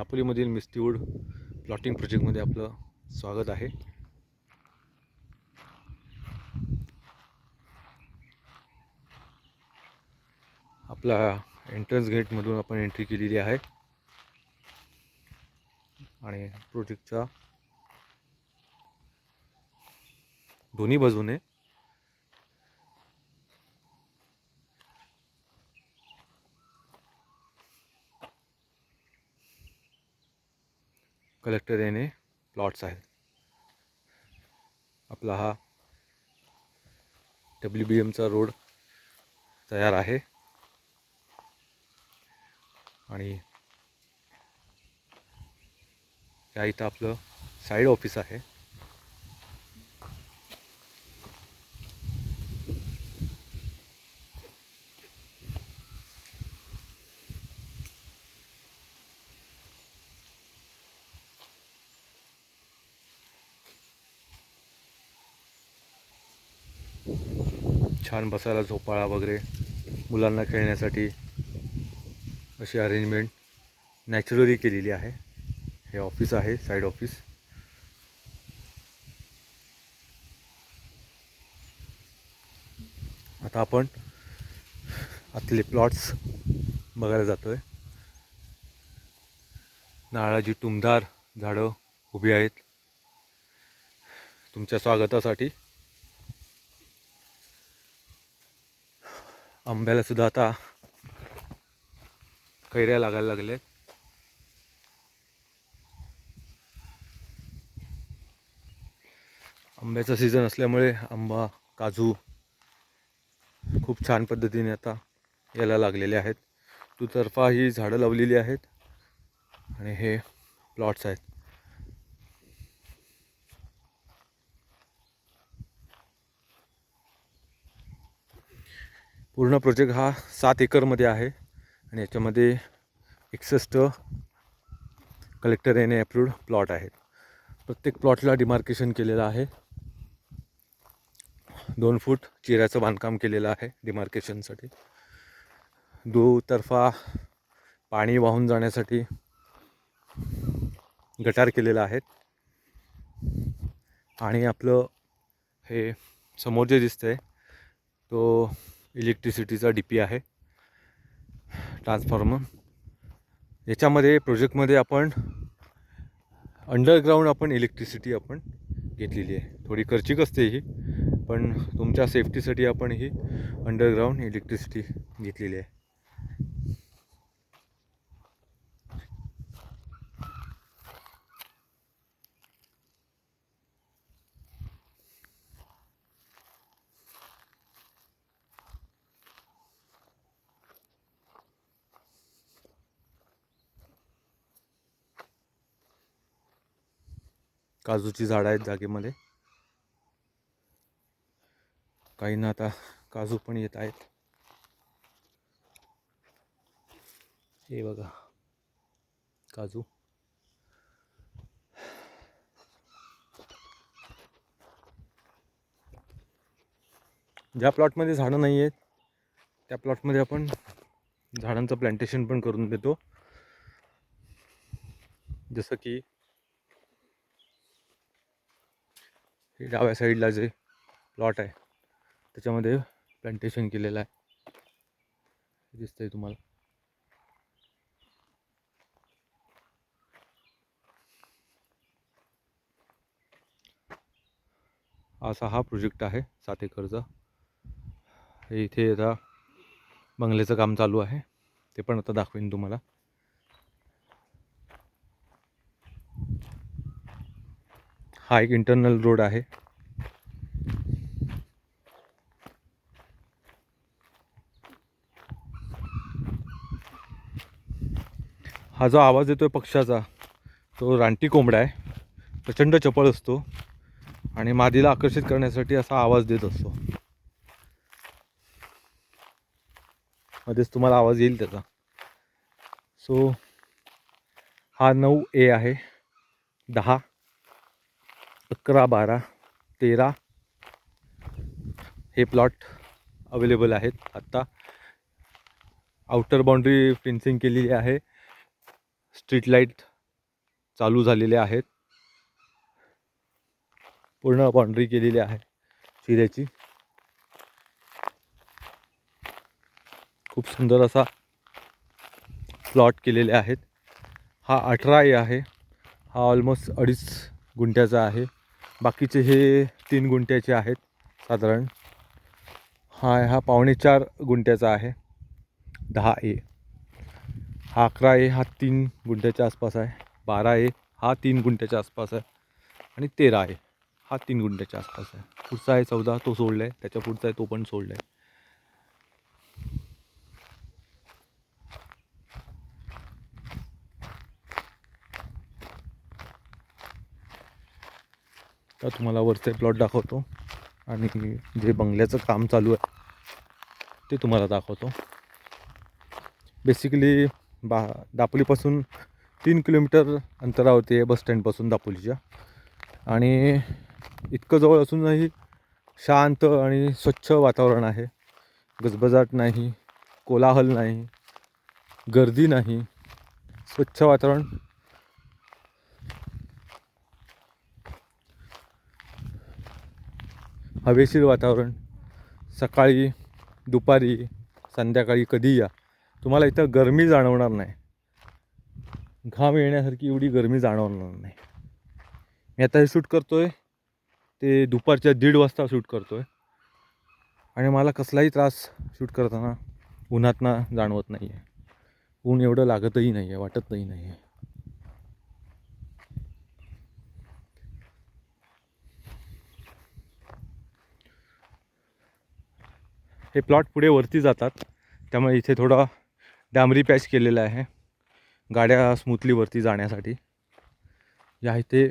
दापोलीमधील मिस्टीवूड plotting प्रोजेक्टमध्ये आपलं स्वागत आहे. आपला एंट्रन्स गेटमधून आपण एंट्री केलेली आहे आणि प्रोजेक्टच्या दोन्ही बाजूने कलेक्टर एरियाने प्लॉट्स आहेत. आपला हा WBMचा रोड तयार आहे आणि या इथं आपलं साईड ऑफिस आहे. छान बसायला झोपाळा वगैरे, मुलांना खेळण्यासाठी अशी अरेंजमेंट नॅचरली केलेली आहे. हे ऑफिस आहे, साईड ऑफिस. आता आपण आतले प्लॉट्स बघायला जातोय. नारळाची टुमदार झाडं उभी आहेत तुमच्या स्वागतासाठी. आंब्याला सुद्धा आता कैऱ्या लागायला लागल्या. आंब्याचा सीझन असल्यामुळे आंबा, काजू खूप छान पद्धतीने आता यायला लागलेले आहेत. दुतर्फा ही झाडं लावलेली आहेत आणि हे प्लॉट्स आहेत. पूर्ण प्रोजेक्ट हा 7 एकरमध्ये आहे आणि याच्यामध्ये 61 कलेक्टर याने अप्रूव्ड प्लॉट आहेत. प्रत्येक प्लॉटला डिमार्केशन केलेलं आहे. 2 फूट चिऱ्याचं बांधकाम केलेलं आहे डिमार्केशनसाठी. दुतर्फा पाणी वाहून जाण्यासाठी गटार केलेलं आहे. आणि आपलं हे समोर जे दिसतंय तो इलेक्ट्रिसिटीचा DP आहे, ट्रान्सफॉर्मर. याच्यामध्ये प्रोजेक्टमध्ये आपण अंडरग्राऊंड आपण इलेक्ट्रिसिटी आपण घेतलेली आहे. थोडी खर्चिक असते ही, पण तुमच्या सेफ्टीसाठी आपण ही अंडरग्राऊंड इलेक्ट्रिसिटी घेतलेली आहे. काजूची झाडं आहेत जागेमध्ये. काहींना आता काजू पण येत आहेत. हे बघा काजू. ज्या प्लॉटमध्ये झाडं नाही आहेत त्या प्लॉटमध्ये आपण झाडांचं प्लांटेशन पण करून देतो. जसं की हे डाव्या साईडला जे प्लॉट आहे त्याच्यामध्ये प्लांटेशन केलेलं आहे, दिसतंय तुम्हाला. असा हा प्रोजेक्ट आहे 7 एकरचा. इथे आता बंगल्याचं काम चालू आहे, ते पण आता दाखवेन तुम्हाला. हा एक इंटरनल रोड आहे. हा जो आवाज येतोय पक्ष्याचा तो रानटी कोंबडा आहे. प्रचंड चपळ असतो आणि मादीला आकर्षित करण्यासाठी असा आवाज देत असतो. मध्येच तुम्हाला आवाज येईल त्याचा. सो हा 9A आहे. 10, 11, 12, 13 हे प्लॉट अवेलेबल आहेत. आत्ता आउटर बाउंड्री फेन्सिंग केलेली आहे. स्ट्रीट लाईट चालू झालेले आहेत. पूर्ण बाउंड्री केलेली आहे चिऱ्याची. खूप सुंदर असा प्लॉट केलेले आहेत. हा 18A आहे. हा ऑलमोस्ट 2.5 गुंठ्याचा आहे. बाकीचे हे 3 गुंठ्याचे आहेत साधारण. हा 4.25 गुंठ्याचा आहे 10A. हा 11A हा 3 गुंठ्याच्या आसपास आहे. 12A हा 3 गुंठ्याच्या आसपास आहे. आणि 13A हा 3 गुंठ्याच्या आसपास आहे. पुढचा आहे 14, तो सोडला आहे. त्याच्या पुढचा आहे तो पण सोडला आहे. तर तुम्हाला वरचे प्लॉट दाखवतो आणि जे बंगल्याचं काम चालू आहे ते तुम्हाला दाखवतो. बेसिकली दापोलीपासून 3 किलोमीटर अंतरावरती आहे बस स्टँडपासून दापोलीच्या. आणि इतकं जवळ असूनही शांत आणि स्वच्छ वातावरण आहे. गजबजाट नाही, कोलाहल नाही, गर्दी नाही, स्वच्छ वातावरण. हवेशीर वातावरण. सकाळी, दुपारी, संध्याकाळी कधी या, तुम्हाला इथं गरमी जाणवणार नाही. घाम येण्यासारखी एवढी गरमी जाणवणार नाही. मी आता हे शूट करतो आहे ते दुपारच्या 1:30 वाजता शूट करतो आहे. आणि मला कसलाही त्रास शूट करताना उन्हातनं जाणवत नाही आहे. ऊन एवढं लागतही नाही आहे, वाटतही नाही आहे. हे प्लॉट पुढे वरती जातात, त्यामुळे इथे थोडा डांबरी पॅच केलेला आहे गाड्या स्मूथली वरती जाण्यासाठी. या इथे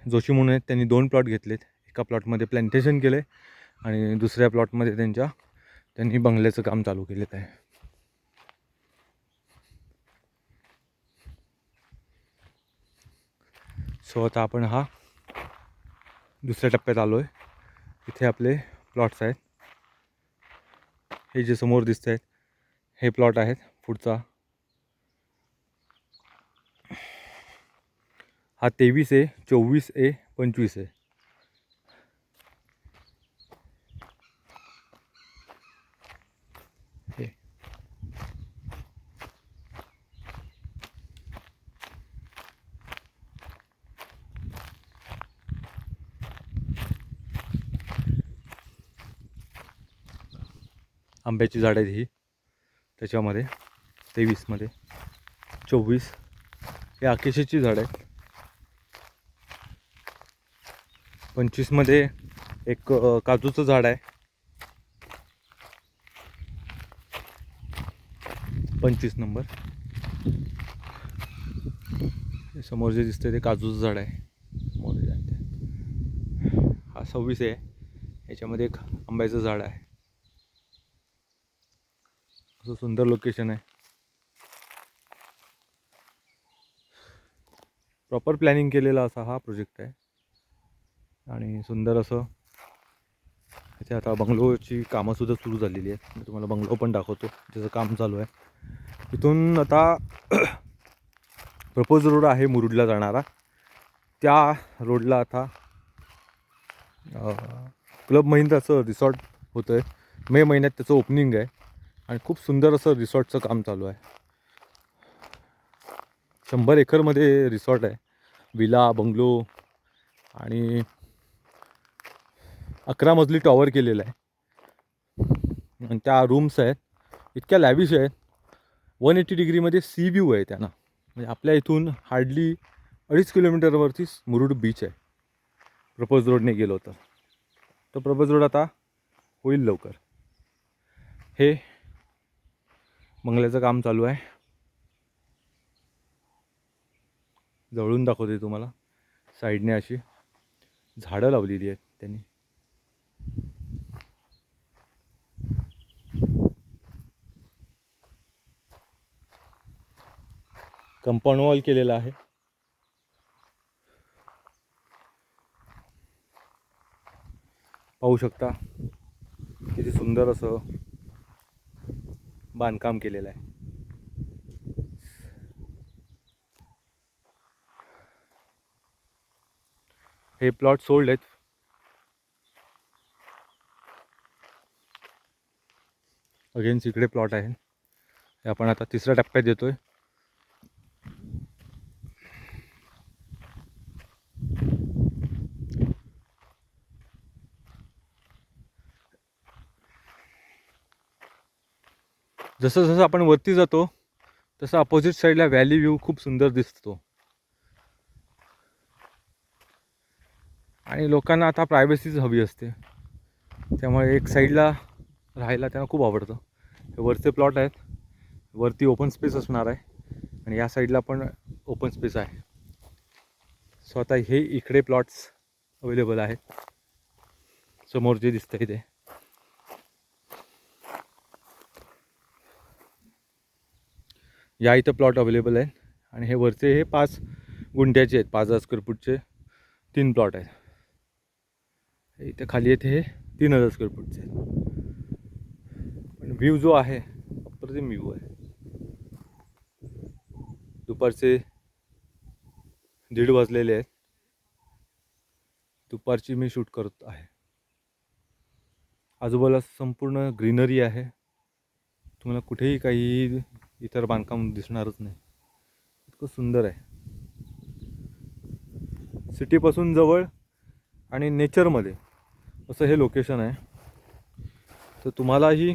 जोशी म्हणून आहेत, त्यांनी 2 प्लॉट घेतलेत. एका प्लॉटमध्ये प्लॅन्टेशन केले आणि दुसऱ्या प्लॉटमध्ये त्यांनी बंगल्याचं काम चालू केलेलं आहे. सो आता आपण हा दुसऱ्या टप्प्यात आलो आहे. इथे आपले प्लॉट्स आहेत. हे जे समोर दिसत आहेत हे प्लॉट आहेत. पुढचा हा 23A, 24A, 25A. हे आंब्याची झाडं आहेत ही. त्याच्यामध्ये 23मध्ये 24 हे आकेशीची झाडं आहेत. 25मध्ये एक काजूचं झाड आहे. 25 नंबर. समोर जे दिसतंय ते काजूचं झाड आहे. हा 26 आहे. याच्यामध्ये एक आंब्याचं झाड आहे. असं सुंदर लोकेशन आहे. प्रॉपर प्लॅनिंग केलेला असा हा प्रोजेक्ट आहे. आणि सुंदर असं इथे आता बंगलोची कामंसुद्धा सुरू झालेली आहेत. मी तुम्हाला बंगलो पण दाखवतो ज्याचं काम चालू आहे. इथून आता प्रपोज रोड आहे मुरुडला जाणारा. त्या रोडला आता क्लब महिंद्राचं रिसॉर्ट होतं आहे. मे महिन्यात त्याचं ओपनिंग आहे आणि खूप सुंदर असं रिसॉर्टचं काम चालू आहे. 100 एकरमध्ये रिसॉर्ट आहे. विला, बंगलो आणि 11 मजली टॉवर केलेला आहे. आणि त्या रूम्स आहेत इतक्या लॅविश आहेत. 180 डिग्रीमध्ये सी व्ह्यू आहे त्यांना. म्हणजे आपल्या इथून हार्डली 2.5 किलोमीटरवरती मुरुड बीच आहे. प्रपोज रोडने गेलो तर तो प्रपोज रोड आता होईल लवकर. हे बंगल्याचं काम चालू आहे. जवळून दाखवते तुम्हाला. साईडने अशी झाडं लावलेली आहेत त्यांनी. कंपाऊंड वॉल केलेला आहे. पाहू शकता किती सुंदर असं बांधकाम केलेलं आहे. हे प्लॉट सोल्ड आहेत. अगेन्स इकडे प्लॉट आहे. हे आपण आता तिसऱ्या टप्प्यात येतोय. जसं जसं आपण वरती जातो तसं अपोजिट साईडला व्हॅली व्ह्यू खूप सुंदर दिसतो. आणि लोकांना आता प्रायव्हसीच हवी असते, त्यामुळे एक साईडला राहायला त्यांना खूप आवडतं. हे वरचे प्लॉट आहेत, वरती ओपन स्पेस असणार आहे आणि या साईडला पण ओपन स्पेस आहे. सो आता हे इकडे प्लॉट्स अवेलेबल आहेत. समोर जे दिसतंय ते या इथं प्लॉट अवेलेबल आहेत. आणि हे वरचे हे 5 गुंठ्याचे आहेत, 5,000 स्क्वेअर फूटचे 3 प्लॉट आहेत. इथे खाली येते हे 3,000 स्क्वेअर फूटचे. पण व्ह्यू जो आहे अप्रतिम व्ह्यू आहे. दुपारचे 1:30 वाजलेले आहेत. दुपारची मी शूट करत आहे. आजूबाजूला संपूर्ण ग्रीनरी आहे. तुम्हाला कुठेही काही इतर बांधकाम दिसणारच नाही. इतकं सुंदर आहे. सिटीपासून जवळ आणि नेचरमध्ये असं हे लोकेशन आहे. तर तुम्हालाही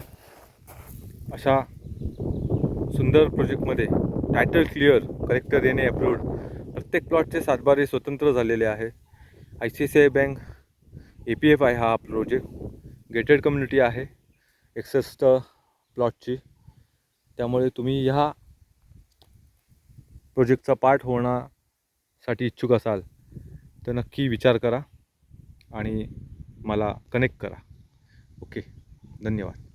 अशा सुंदर प्रोजेक्टमध्ये टायटल क्लिअर, कलेक्टर येणे अप्रूव्ड, प्रत्येक प्लॉटचे सातबारे स्वतंत्र झालेले आहे. ICICI बँक APF आहे हा प्रोजेक्ट. गेटेड कम्युनिटी आहे 61 प्लॉटची. त्यामुळे तुम्ही ह्या प्रोजेक्टचा पार्ट होण्यासाठी इच्छुक असाल तर नक्की विचार करा आणि मला कनेक्ट करा. ओके, धन्यवाद.